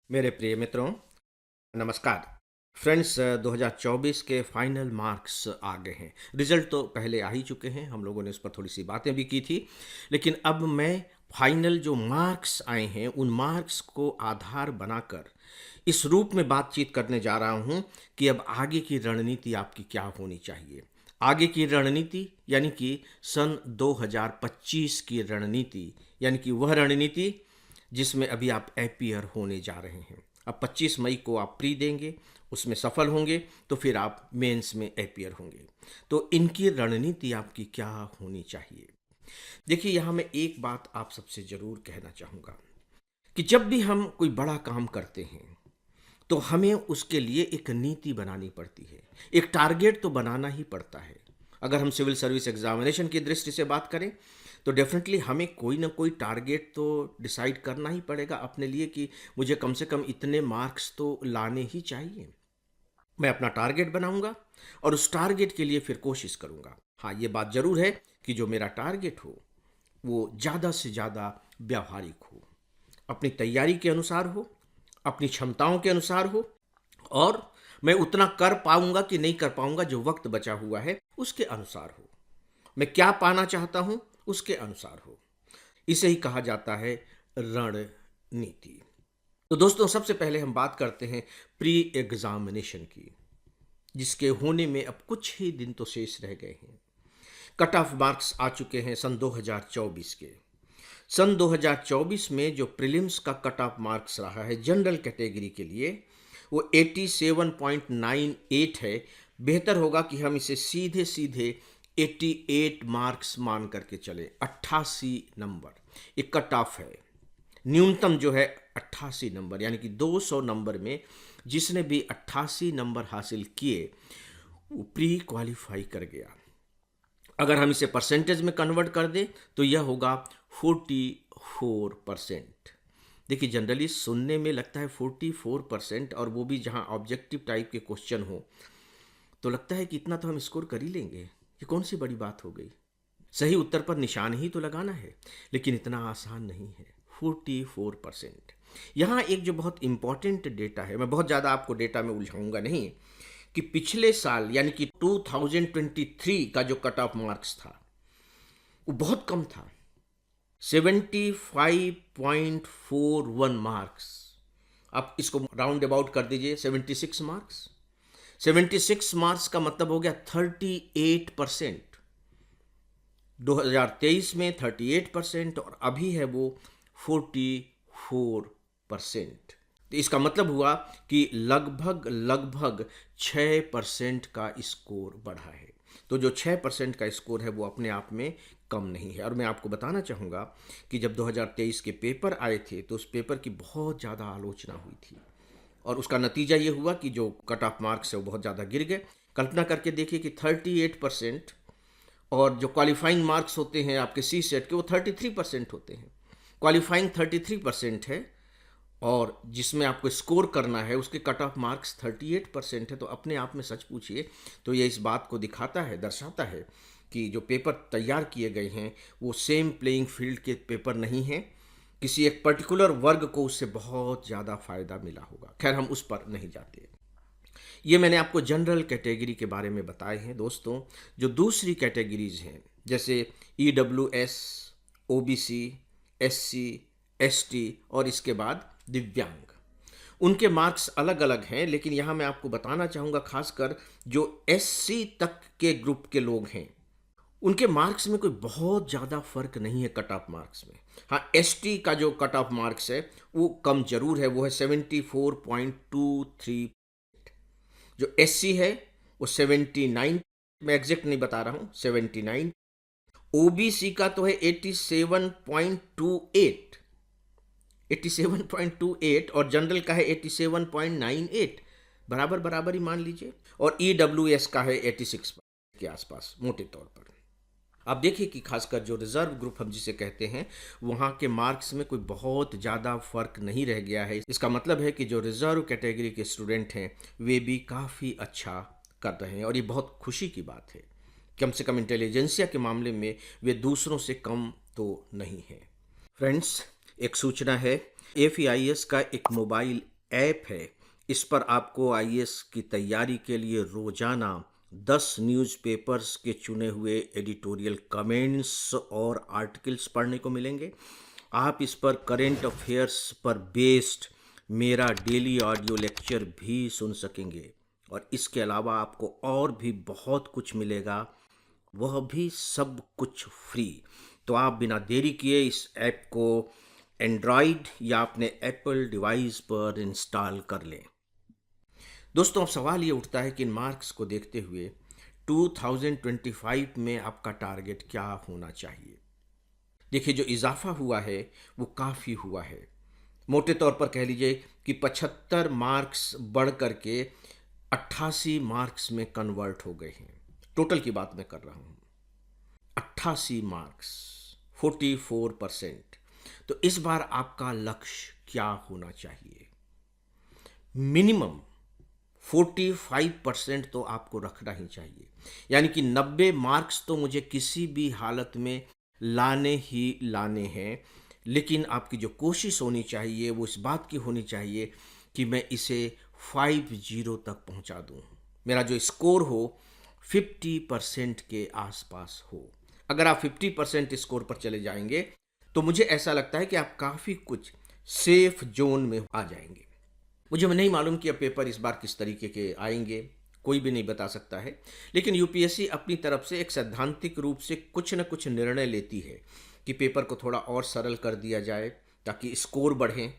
मेरे प्रिय मित्रों, नमस्कार। फ्रेंड्स, 2024 के फाइनल मार्क्स आ गए हैं। रिजल्ट तो पहले आ ही चुके हैं, हम लोगों ने उस पर थोड़ी सी बातें भी की थी। लेकिन अब मैं फाइनल जो मार्क्स आए हैं उन मार्क्स को आधार बनाकर इस रूप में बातचीत करने जा रहा हूं कि अब आगे की रणनीति आपकी क्या होनी चाहिए। आगे की रणनीति यानी कि सन 2025 की रणनीति, यानी कि वह रणनीति जिसमें अभी आप एपियर होने जा रहे हैं। अब 25 मई को आप प्री देंगे, उसमें सफल होंगे तो फिर आप मेंस में एपियर होंगे। तो इनकी रणनीति आपकी क्या होनी चाहिए। देखिए, यहाँ मैं एक बात आप सबसे ज़रूर कहना चाहूँगा कि जब भी हम कोई बड़ा काम करते हैं तो हमें उसके लिए एक नीति बनानी पड़ती है, एक टारगेट तो बनाना ही पड़ता है। अगर हम सिविल सर्विस एग्जामिनेशन की दृष्टि से बात करें तो डेफिनेटली हमें कोई ना कोई टारगेट तो डिसाइड करना ही पड़ेगा अपने लिए कि मुझे कम से कम इतने मार्क्स तो लाने ही चाहिए। मैं अपना टारगेट बनाऊंगा और उस टारगेट के लिए फिर कोशिश करूंगा। हाँ, ये बात जरूर है कि जो मेरा टारगेट हो वो ज़्यादा से ज़्यादा व्यावहारिक हो, अपनी तैयारी के अनुसार हो, अपनी क्षमताओं के अनुसार हो, और मैं उतना कर पाऊंगा कि नहीं कर पाऊंगा जो वक्त बचा हुआ है उसके अनुसार हो, मैं क्या पाना चाहता हूं उसके अनुसार हो। इसे ही कहा जाता है रणनीति। तो दोस्तों, सबसे पहले हम बात करते हैं प्री एग्जामिनेशन की, जिसके होने में अब कुछ ही दिन तो शेष रह गए हैं। कट ऑफ मार्क्स आ चुके हैं सन 2024 के। सन 2024 में जो प्रीलिम्स का कट ऑफ मार्क्स रहा है जनरल कैटेगरी के लिए वो 87.98 है। बेहतर होगा कि हम इसे सीधे सीधे 88 मार्क्स मान करके चले। 88 नंबर एक कट ऑफ है, न्यूनतम जो है 88 नंबर, यानी कि 200 नंबर में जिसने भी 88 नंबर हासिल किए वो प्री क्वालिफाई कर गया। अगर हम इसे परसेंटेज में कन्वर्ट कर दें तो यह होगा 44%। देखिए, जनरली सुनने में लगता है 44%, और वो भी जहाँ ऑब्जेक्टिव टाइप के क्वेश्चन हो तो लगता है कि इतना तो हम स्कोर कर ही लेंगे, ये कौन सी बड़ी बात हो गई। सही उत्तर पर निशान ही तो लगाना है, लेकिन इतना आसान नहीं है। 44%। यहाँ एक जो बहुत इंपॉर्टेंट डेटा है, मैं बहुत ज़्यादा आपको डेटा में उलझाऊंगा नहीं, कि पिछले साल यानी कि 2023 का जो कट ऑफ मार्क्स था वो बहुत कम था, 75.41 मार्क्स। आप इसको राउंड अबाउट कर दीजिए, 76 मार्क्स। 76 मार्क्स का मतलब हो गया 38%। 2023 में 38% और अभी है वो 44%। तो इसका मतलब हुआ कि लगभग लगभग 6% का स्कोर बढ़ा है। तो जो 6% का स्कोर है वो अपने आप में कम नहीं है। और मैं आपको बताना चाहूँगा कि जब 2023 के पेपर आए थे तो उस पेपर की बहुत ज़्यादा आलोचना हुई थी, और उसका नतीजा ये हुआ कि जो कट ऑफ मार्क्स है वो बहुत ज़्यादा गिर गए। कल्पना करके देखिए कि 38%, और जो क्वालिफाइंग मार्क्स होते हैं आपके सी सेट के वो 33% होते हैं। क्वालिफाइंग 33% है और जिसमें आपको स्कोर करना है उसके कट ऑफ मार्क्स 38% है। तो अपने आप में सच पूछिए तो ये इस बात को दिखाता है, दर्शाता है कि जो पेपर तैयार किए गए हैं वो सेम प्लेइंग फील्ड के पेपर नहीं हैं। किसी एक पर्टिकुलर वर्ग को उससे बहुत ज़्यादा फायदा मिला होगा। खैर, हम उस पर नहीं जाते। ये मैंने आपको जनरल कैटेगरी के बारे में बताए हैं। दोस्तों, जो दूसरी कैटेगरीज हैं जैसे EWS, OBC, SC, ST और इसके बाद दिव्यांग, उनके मार्क्स अलग अलग हैं। लेकिन यहाँ मैं आपको बताना चाहूँगा खासकर जो SC तक के ग्रुप के लोग हैं उनके मार्क्स में कोई बहुत ज़्यादा फर्क नहीं है कट ऑफ मार्क्स में। हाँ, ST का जो कट ऑफ मार्क्स है वो कम जरूर है, वो है 74.23। जो SC है वो 79, मैं एग्जैक्ट नहीं बता रहा हूँ, 79। OBC का तो है 87.28, 87.28, और जनरल का है 87.98, बराबर बराबर ही मान लीजिए। और EWS का है 86 के आसपास मोटे तौर पर। आप देखिए कि खासकर जो रिजर्व ग्रुप हम जिसे कहते हैं वहाँ के मार्क्स में कोई बहुत ज़्यादा फर्क नहीं रह गया है। इसका मतलब है कि जो रिजर्व कैटेगरी के स्टूडेंट हैं वे भी काफ़ी अच्छा कर रहे हैं, और ये बहुत खुशी की बात है। कम से कम इंटेलिजेंसिया के मामले में वे दूसरों से कम तो नहीं है। फ्रेंड्स, एक सूचना है, AFIS का एक मोबाइल ऐप है, इस पर आपको आईएएस की तैयारी के लिए रोजाना 10 न्यूज़पेपर्स के चुने हुए एडिटोरियल कमेंट्स और आर्टिकल्स पढ़ने को मिलेंगे। आप इस पर करेंट अफेयर्स पर बेस्ड मेरा डेली ऑडियो लेक्चर भी सुन सकेंगे, और इसके अलावा आपको और भी बहुत कुछ मिलेगा, वह भी सब कुछ फ्री। तो आप बिना देरी किए इस ऐप को एंड्रॉयड या अपने एप्पल डिवाइस पर इंस्टॉल कर लें। दोस्तों, अब सवाल ये उठता है कि इन मार्क्स को देखते हुए 2025 में आपका टारगेट क्या होना चाहिए। देखिए, जो इजाफा हुआ है वो काफ़ी हुआ है। मोटे तौर पर कह लीजिए कि 75 मार्क्स बढ़ करके 88 मार्क्स में कन्वर्ट हो गए हैं। टोटल की बात मैं कर रहा हूँ। 88 मार्क्स, 44%। तो इस बार आपका लक्ष्य क्या होना चाहिए? मिनिमम 45% तो आपको रखना ही चाहिए। यानी कि 90 मार्क्स तो मुझे किसी भी हालत में लाने ही लाने हैं। लेकिन आपकी जो कोशिश होनी चाहिए वो इस बात की होनी चाहिए कि मैं इसे 50 तक पहुंचा दूं। मेरा जो स्कोर हो 50% के आसपास हो। अगर आप 50% स्कोर पर चले जाएंगे तो मुझे ऐसा लगता है कि आप काफ़ी कुछ सेफ जोन में आ जाएंगे। मुझे नहीं मालूम कि अब पेपर इस बार किस तरीके के आएंगे, कोई भी नहीं बता सकता है। लेकिन यूपीएससी अपनी तरफ से एक सैद्धांतिक रूप से कुछ न कुछ निर्णय लेती है कि पेपर को थोड़ा और सरल कर दिया जाए ताकि स्कोर बढ़ें।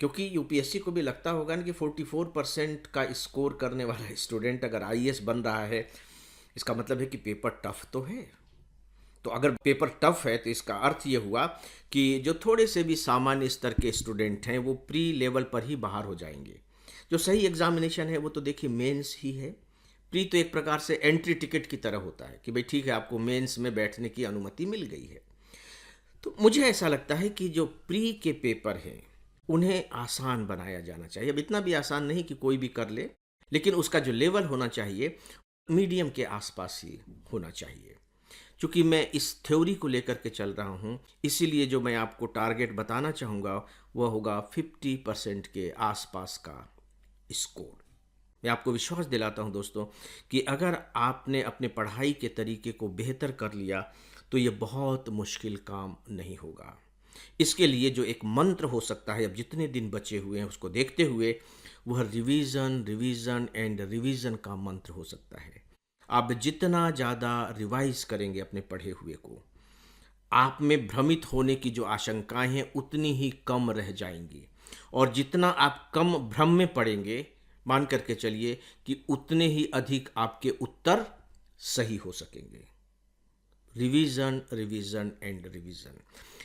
क्योंकि यूपीएससी को भी लगता होगा ना कि 44% का स्कोर करने वाला स्टूडेंट अगर आईएएस बन रहा है, इसका मतलब है कि पेपर टफ तो है। तो अगर पेपर टफ है तो इसका अर्थ ये हुआ कि जो थोड़े से भी सामान्य स्तर के स्टूडेंट हैं वो प्री लेवल पर ही बाहर हो जाएंगे। जो सही एग्जामिनेशन है वो तो देखिए मेंस ही है। प्री तो एक प्रकार से एंट्री टिकट की तरह होता है कि भाई ठीक है, आपको मेंस में बैठने की अनुमति मिल गई है। तो मुझे ऐसा लगता है कि जो प्री के पेपर हैं उन्हें आसान बनाया जाना चाहिए। अब इतना भी आसान नहीं कि कोई भी कर ले, लेकिन उसका जो लेवल होना चाहिए मीडियम के आसपास ही होना चाहिए। चूँकि मैं इस थ्योरी को लेकर के चल रहा हूँ, इसीलिए जो मैं आपको टारगेट बताना चाहूँगा वह होगा 50% के आसपास का स्कोर। मैं आपको विश्वास दिलाता हूँ दोस्तों कि अगर आपने अपने पढ़ाई के तरीके को बेहतर कर लिया तो ये बहुत मुश्किल काम नहीं होगा। इसके लिए जो एक मंत्र हो सकता है, अब जितने दिन बचे हुए हैं उसको देखते हुए, वह रिवीजन रिवीजन एंड रिवीजन का मंत्र हो सकता है। आप जितना ज़्यादा रिवाइज करेंगे अपने पढ़े हुए को, आप में भ्रमित होने की जो आशंकाएं हैं उतनी ही कम रह जाएंगी। और जितना आप कम भ्रम में पड़ेंगे, मान करके चलिए कि उतने ही अधिक आपके उत्तर सही हो सकेंगे। Revision revision and revision.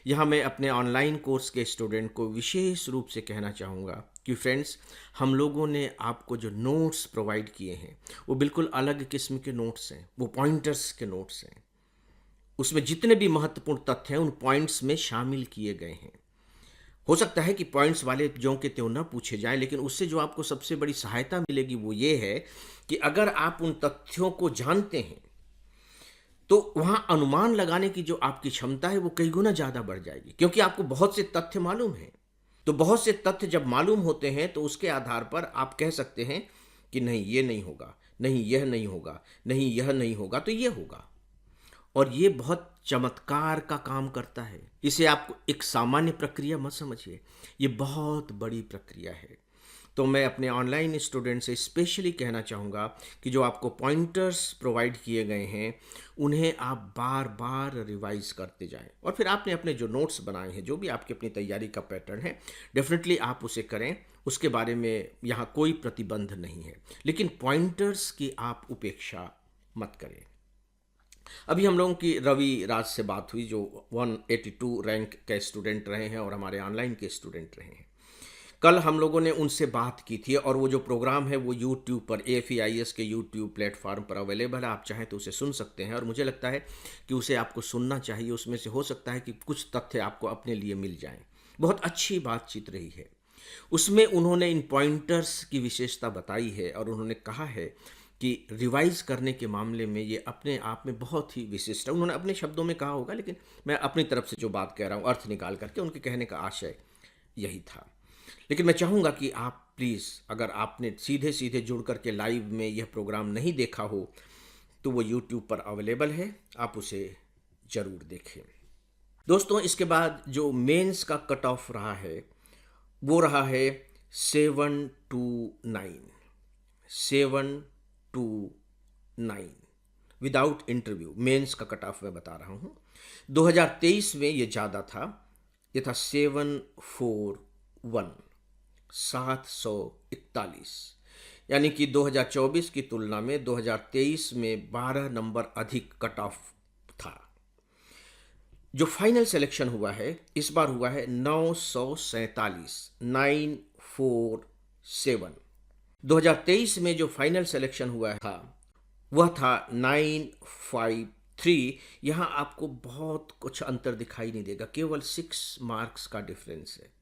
यहाँ मैं अपने ऑनलाइन कोर्स के स्टूडेंट को विशेष रूप से कहना चाहूँगा कि फ्रेंड्स, हम लोगों ने आपको जो नोट्स प्रोवाइड किए हैं वो बिल्कुल अलग किस्म के नोट्स हैं। वो पॉइंटर्स के नोट्स हैं। उसमें जितने भी महत्वपूर्ण तथ्य हैं उन पॉइंट्स में शामिल किए गए हैं। हो सकता है कि पॉइंट्स वाले ज्यों के त्यों न पूछे जाएं, लेकिन उससे जो आपको सबसे बड़ी सहायता मिलेगी वो ये है कि अगर आप उन तथ्यों को जानते हैं तो वहाँ अनुमान लगाने की जो आपकी क्षमता है वो कई गुना ज़्यादा बढ़ जाएगी, क्योंकि आपको बहुत से तथ्य मालूम हैं। तो बहुत से तथ्य जब मालूम होते हैं तो उसके आधार पर आप कह सकते हैं कि नहीं ये नहीं होगा, नहीं यह नहीं होगा, नहीं यह नहीं होगा, तो ये होगा। और ये बहुत चमत्कार का काम करता है। इसे आप एक सामान्य प्रक्रिया मत समझिए, ये बहुत बड़ी प्रक्रिया है। तो मैं अपने ऑनलाइन स्टूडेंट से स्पेशली कहना चाहूँगा कि जो आपको पॉइंटर्स प्रोवाइड किए गए हैं उन्हें आप बार बार रिवाइज करते जाएं। और फिर आपने अपने जो नोट्स बनाए हैं, जो भी आपकी अपनी तैयारी का पैटर्न है, डेफिनेटली आप उसे करें। उसके बारे में यहाँ कोई प्रतिबंध नहीं है, लेकिन पॉइंटर्स की आप उपेक्षा मत करें। अभी हम लोगों की रवि राज से बात हुई, जो 182 रैंक के स्टूडेंट रहे हैं और हमारे ऑनलाइन के स्टूडेंट रहे हैं। कल हम लोगों ने उनसे बात की थी और वो जो प्रोग्राम है वो यूट्यूब पर, AFEIS के यूट्यूब प्लेटफॉर्म पर अवेलेबल है। आप चाहें तो उसे सुन सकते हैं और मुझे लगता है कि उसे आपको सुनना चाहिए। उसमें से हो सकता है कि कुछ तथ्य आपको अपने लिए मिल जाएं। बहुत अच्छी बातचीत रही है। उसमें उन्होंने इन पॉइंटर्स की विशेषता बताई है और उन्होंने कहा है कि रिवाइज करने के मामले में ये अपने आप में बहुत ही विशिष्ट है। उन्होंने अपने शब्दों में कहा होगा, लेकिन मैं अपनी तरफ से जो बात कह रहा हूँ अर्थ निकाल करके, उनके कहने का आशय यही था। लेकिन मैं चाहूँगा कि आप प्लीज़, अगर आपने सीधे सीधे जुड़ करके लाइव में यह प्रोग्राम नहीं देखा हो तो वो यूट्यूब पर अवेलेबल है, आप उसे ज़रूर देखें। दोस्तों, इसके बाद जो मेंस का कट ऑफ रहा है वो रहा है 729, 729 विदाउट इंटरव्यू। मेंस का कट ऑफ मैं बता रहा हूँ। 2023 में ये ज़्यादा था, ये था 741, 741। यानी कि 2024 की तुलना में 2023 में 12 नंबर अधिक कट ऑफ था। जो फाइनल सिलेक्शन हुआ है इस बार हुआ है 947, 947। 2023 में जो फाइनल सिलेक्शन हुआ था वह था 953। यहाँ आपको बहुत कुछ अंतर दिखाई नहीं देगा, केवल 6 मार्क्स का डिफरेंस है।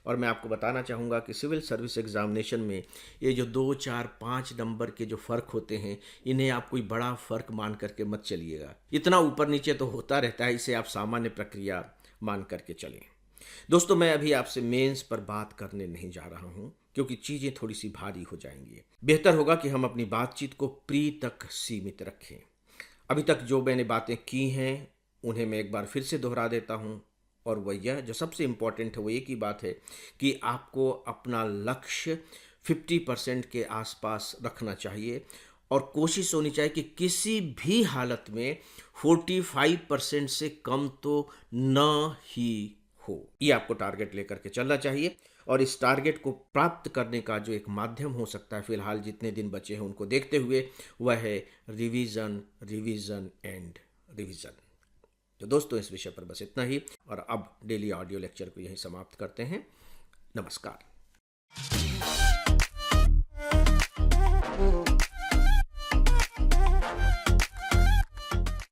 और मैं आपको बताना चाहूँगा कि सिविल सर्विस एग्जामिनेशन में ये जो 2, 4, 5 नंबर के जो फ़र्क होते हैं, इन्हें आप कोई बड़ा फ़र्क मान करके मत चलिएगा। इतना ऊपर नीचे तो होता रहता है, इसे आप सामान्य प्रक्रिया मान करके चलें। दोस्तों, मैं अभी आपसे मेंस पर बात करने नहीं जा रहा हूँ क्योंकि चीज़ें थोड़ी सी भारी हो जाएंगी। बेहतर होगा कि हम अपनी बातचीत को प्री तक सीमित रखें। अभी तक जो मैंने बातें की हैं उन्हें मैं एक बार फिर से दोहरा देता हूँ, और वह यह जो सबसे इम्पॉर्टेंट है वो एक ही बात है कि आपको अपना लक्ष्य 50% के आसपास रखना चाहिए और कोशिश होनी चाहिए कि किसी भी हालत में 45% से कम तो न ही हो। ये आपको टारगेट लेकर के चलना चाहिए, और इस टारगेट को प्राप्त करने का जो एक माध्यम हो सकता है फिलहाल जितने दिन बचे हैं उनको देखते हुए, वह है रिवीजन, रिवीजन एंड रिवीजन। तो दोस्तों, इस विषय पर बस इतना ही, और अब डेली ऑडियो लेक्चर को यहीं समाप्त करते हैं। नमस्कार।